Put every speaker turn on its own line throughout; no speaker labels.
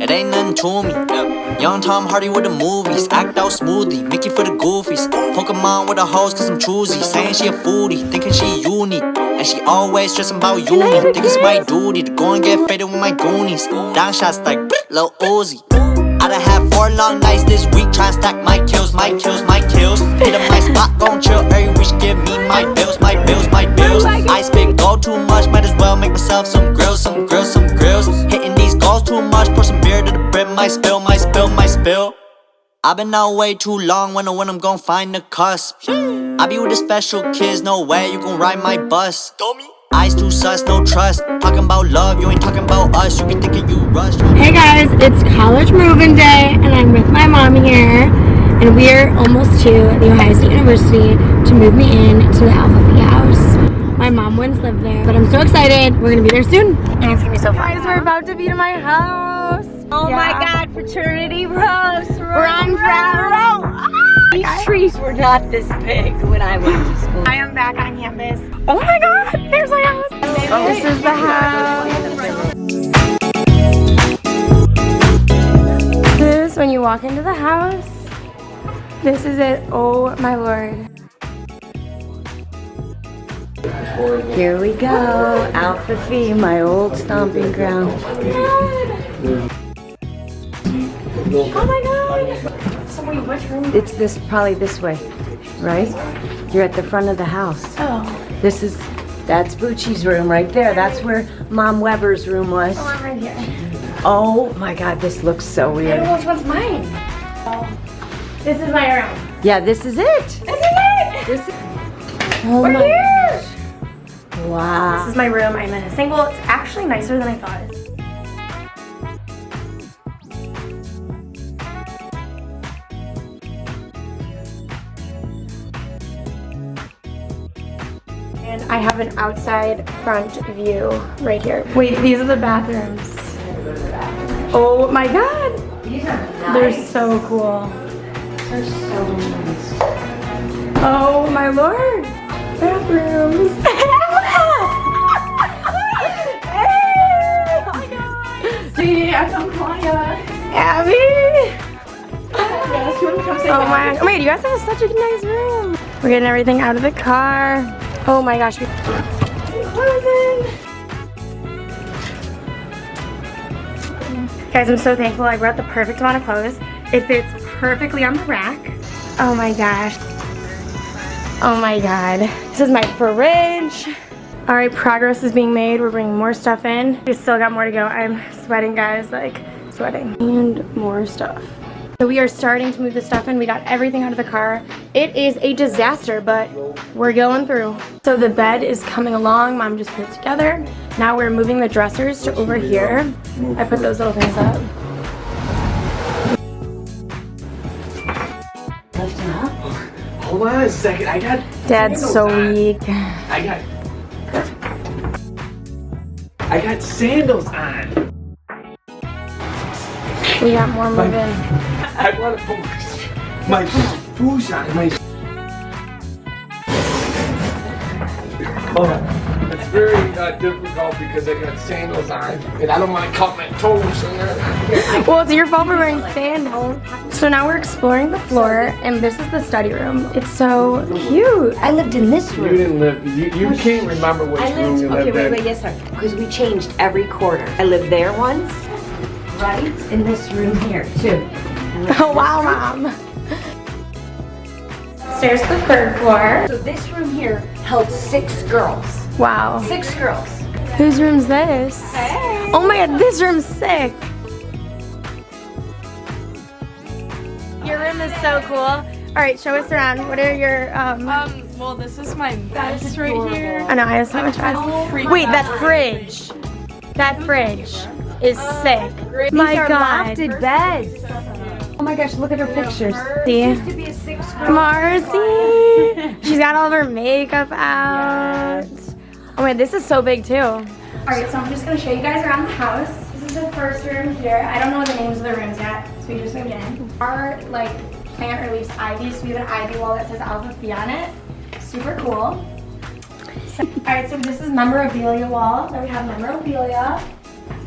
it ain't nothing to me. Young Tom Hardy with the movies, act out smoothly, Mickey for the goofies. Pokemon with the hoes cause I'm choosy, saying she a foodie, thinking she unique. And she always stressing about uni, think it's my duty to go and get faded with my goonies. Down shots like Lil Uzi. I done had 4 long nights this week, tryna stack my kills, my kills, my kills. Hit up my spot, gon' chill every week, give me my bills, my bills, my bills. I spit gold too much, might as well make myself some grills, some grills, some grills. Hitting these goals too much, pour some beer to the brim, my spill, my spill, my spill. I've been out way too long, wonder when I'm gon' find the cusp. I be with the special kids, no way you gon' ride my bus. Eyes too sus, no trust. Talking about love, you ain't talking about us. You be thinking you rush.
Hey guys, it's college move-in day, and I'm with my mom here, and we're almost to the Ohio State University to move me in to the Alpha Phi house. My mom once lived there, but I'm so excited. We're gonna be there soon, and it's gonna be so fun. Guys, we're about to be to my house.
Oh my God, fraternity roast.
We're on frat row.
These trees were not this big when I went to school.
I am back on campus. Oh my God, there's my house. This is the house. This is when you walk into the house. This is it. Oh my Lord.
Here we go, Alpha Phi, my old stomping ground.
Oh my God. So wait, which room?
It's this, probably this way, right? You're at the front of the house.
Oh.
That's Bucci's room right there. That's where Mom Weber's room was.
Oh, I'm right here.
Oh my God, this looks so
I
weird.
don't know which one's mine. Oh. This is my room.
Yeah, this is it.
This is it.
This is, oh
We're
my
here.
gosh. Wow.
This is my room. I'm in a single. It's actually nicer than I thought. And I have an outside front view right here. Wait, these are the bathrooms. Oh my God.
These are nice.
They're so cool.
They're so nice.
Oh my Lord. Bathrooms. Hey! Oh my God. See, I come Claudia. Abby.
Yes, you want to come say
Oh my. Wait, you guys have such a nice room. We're getting everything out of the car. Oh my gosh. Guys, I'm so thankful. I brought the perfect amount of clothes. It fits perfectly on the rack. Oh my gosh. Oh my God. This is my fridge. All right, progress is being made. We're bringing more stuff in. We still got more to go. I'm sweating, guys, like sweating. And more stuff. So we are starting to move the stuff in. We got everything out of the car. It is a disaster, but we're going through. So the bed is coming along. Mom just put it together. Now we're moving the dressers to over here. I put those little things up.
Lift it up.
Hold on a second, I got
Dad's so weak.
I got sandals on.
We got more moving.
I want to put my shoes on. It's very difficult because I got sandals on and I don't want to cut my toes in there.
Well, it's your fault for wearing sandals. So now we're exploring the floor, and this is the study room. It's so cute.
I lived in this room.
You didn't live, you can't remember which room you lived in.
Yes sir. Because we changed every quarter. I lived there once, right? In this room here too.
Oh wow, Mom. Stairs to the 3rd floor.
So this room here held 6 girls.
Wow.
6 girls.
Whose room's this?
Hey.
Oh my God, this room's sick. Your room is so cool. All right, show us around. What are your
Well, this is my mess right here.
I know I have so much fun. Wait, that fridge. That fridge is sick. My God.
Lofted beds. Oh my gosh, look at her pictures.
See?
Used to be a 6-girl.
Marcy. She's got all of her makeup out. Oh my, this is so big too. All right, so I'm just gonna show you guys around the house. This is the first room here. I don't know the names of the rooms yet, so we just moved in. Our like plant release ivy, so we have an ivy wall that says Alpha Phi on it. Super cool. So, all right, so this is memorabilia wall. Then we have memorabilia.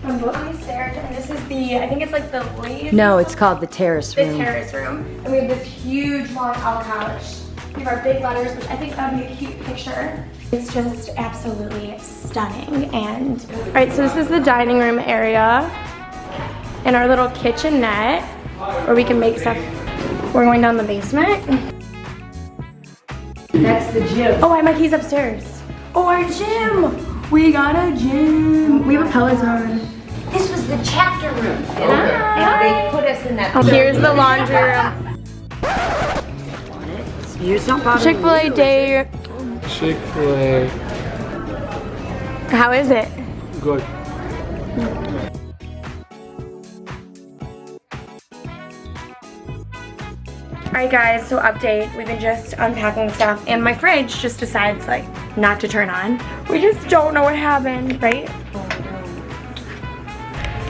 I'm both on these stairs, and this is the, I think it's like the ladies.
No, it's called the terrace
The
room.
terrace room. And we have this huge long owl couch. We have our big letters, which I think that would be a cute picture. It's just absolutely stunning. And all right, so this is the dining room area and our little kitchenette where we can make stuff. We're going down the basement.
That's the gym.
Oh, I have my keys upstairs. Oh, our gym. We got a gym. We have a Peloton.
This was the chapter room.
Okay.
And they put us in that.
Oh, here's the laundry room.
You're not bothering
Chick-fil-A
me,
day.
Chick-fil-A.
How is it?
Good.
Alright guys, so update. We've been just unpacking stuff and my fridge just decides like not to turn on. We just don't know what happened, right?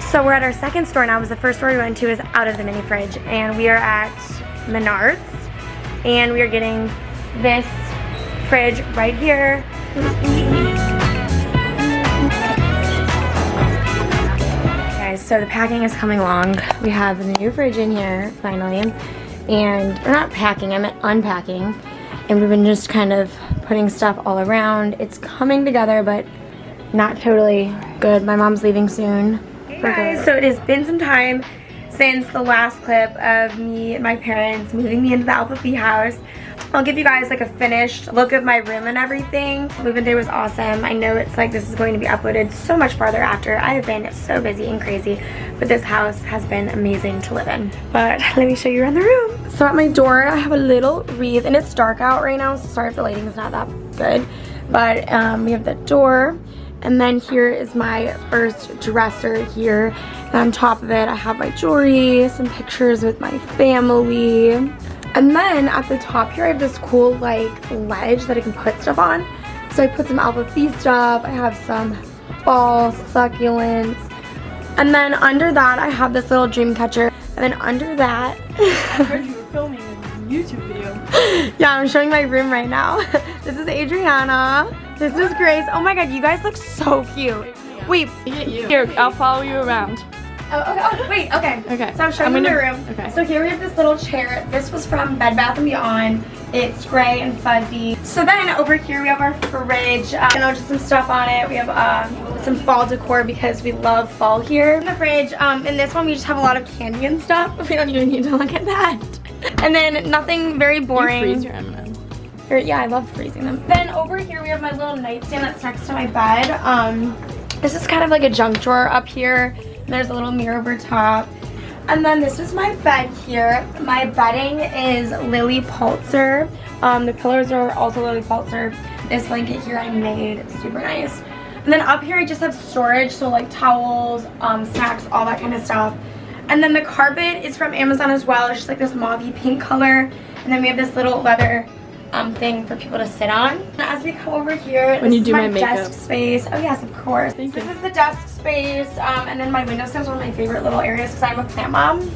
So we're at our second store now. It was the first store we went to is out of the mini fridge, and we are at Menards and we are getting this fridge right here. Guys, so the packing is coming along. We have the new fridge in here finally. And we're not packing, I meant unpacking. And we've been just kind of putting stuff all around. It's coming together, but not totally good. My mom's leaving soon. Hey guys, so it has been some time since the last clip of me and my parents moving me into the Alpha Phi house. I'll give you guys like a finished look of my room and everything. Moving day was awesome. I know it's like this is going to be uploaded so much farther after. I have been so busy and crazy, but this house has been amazing to live in. But let me show you around the room. So at my door, I have a little wreath, and it's dark out right now, so sorry if the lighting is not that good. But we have the door, and then here is my first dresser here. And on top of it, I have my jewelry, some pictures with my family. And then at the top here, I have this cool like ledge that I can put stuff on. So I put some Alpha Phi stuff. I have some fall succulents. And then under that, I have this little dream catcher. And then under that,
I heard you were filming a YouTube video.
yeah, I'm showing my room right now. This is Adriana. This is Grace. Oh my God, you guys look so cute. Wait,
Here, I'll follow you around.
oh, okay. Oh, wait, okay.
Okay.
So I'm showing you my room.
Okay.
So here we have this little chair. This was from Bed Bath & Beyond. It's gray and fuzzy. So then over here we have our fridge. You know, just some stuff on it. We have some fall decor because we love fall here. In the fridge, in this one we just have a lot of candy and stuff. We don't even need to look at that. And then nothing very boring.
You freeze your M&Ms.
Yeah, I love freezing them. Then over here we have my little nightstand that's next to my bed. This is kind of like a junk drawer up here. There's a little mirror over top. And then this is my bed here. My bedding is Lily Pulitzer. The pillows are also Lily Pulitzer. This blanket here I made, super nice. And then up here I just have storage, so like towels, snacks, all that kind of stuff. And then the carpet is from Amazon as well. It's just like this mauvey pink color. And then we have this little leather thing for people to sit on. And as we come over here,
When you do
my
my makeup.
desk space. Oh yes, of course.
Thank
This
you.
is the desk space, and then my windowsill is one of my favorite little areas because I'm a plant mom.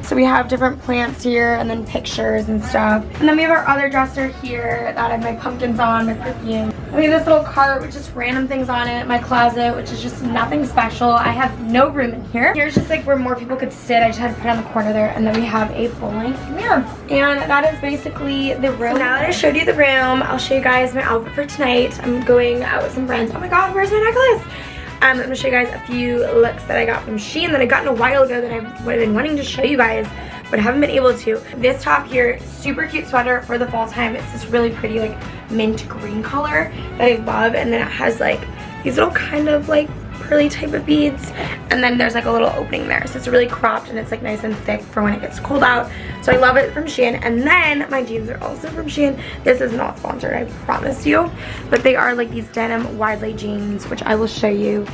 So we have different plants here, and then pictures and stuff. And then we have our other dresser here that I have my pumpkins on, my perfume. And we have this little cart with just random things on it. My closet, which is just nothing special. I have no room in here. Here's just like where more people could sit. I just had to put it on the corner there. And then we have a full-length mirror. And that is basically the room. So now that I showed you the room, I'll show you guys my outfit for tonight. I'm going out with some friends. Oh my God, where's my necklace? I'm going to show you guys a few looks that I got from Shein that I got in a while ago that I've been wanting to show you guys, but haven't been able to. This top here, super cute sweater for the fall time. It's this really pretty like mint green color that I love, and then it has like these little kind of like pearly type of beads, and then there's like a little opening there, so it's really cropped and it's like nice and thick for when it gets cold out. So I love it from Shein. And then my jeans are also from Shein. This is not sponsored, I promise you, but they are like these denim wide leg jeans, which I will show you.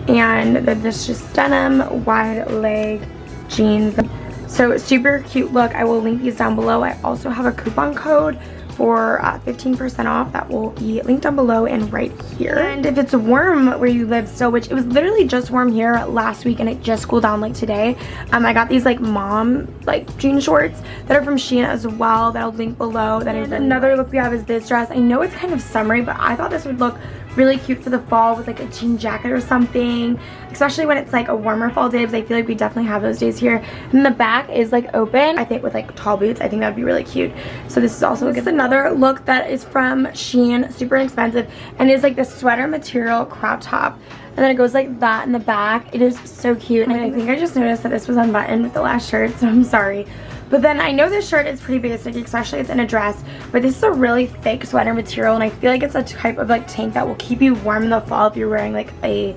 And this just denim wide leg jeans. So super cute look. I will link these down below. I also have a coupon code for 15% off that will be linked down below and right here. And if it's warm where you live still, which it was literally just warm here last week and it just cooled down like today, I got these like mom like jean shorts that are from Shein as well that I'll link below. That is another look we have is this dress. I know it's kind of summery, but I thought this would look really cute for the fall with like a jean jacket or something, especially when it's like a warmer fall day, because I feel like we definitely have those days here. And the back is like open, I think, with like tall boots. I think that would be really cute. So this is also another look that is from Shein, super inexpensive, and is like the sweater material crop top. And then it goes like that in the back. It is so cute. And I think I just noticed that this was unbuttoned with the last shirt, so I'm sorry. But then I know this shirt is pretty basic, especially it's in a dress, but this is a really thick sweater material, and I feel like it's a type of like tank that will keep you warm in the fall if you're wearing like a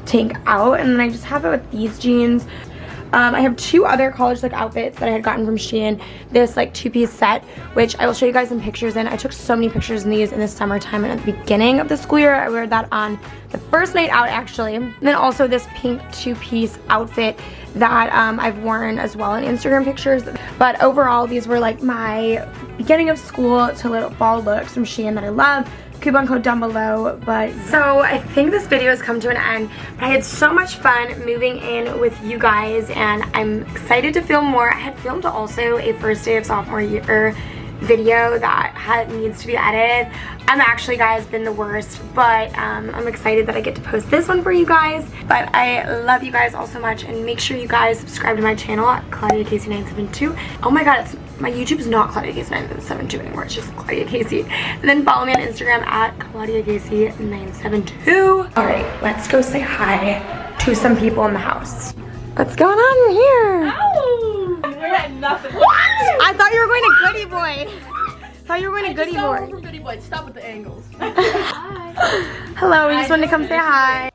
tank out. And then I just have it with these jeans. I have two other college look outfits that I had gotten from Shein. This like two-piece set, which I will show you guys some pictures in. I took so many pictures in these in the summertime and at the beginning of the school year. I wore that on the first night out actually. And then also this pink two-piece outfit that I've worn as well in Instagram pictures. But overall, these were like my beginning of school to little fall looks from Shein that I love. Coupon code down below. But so I think this video has come to an end, but I had so much fun moving in with you guys, and I'm excited to film more. I had filmed also a first day of sophomore year video that needs to be edited. I'm actually, guys, been the worst, but I'm excited that I get to post this one for you guys. But I love you guys all so much, and make sure you guys subscribe to my channel at Claudia Casey 972. Oh my god, my YouTube is not Claudia Casey 972 anymore, it's just Claudia Casey. And then follow me on Instagram at Claudia Casey 972. Alright, let's go say hi to some people in the house. What's going on here?
Oh! We had nothing.
What? I thought you were going to Goody Boy. I thought you were going to Goody Boy.
From Goody Boy. Stop with the angles.
Hello, we just wanted to come say hi.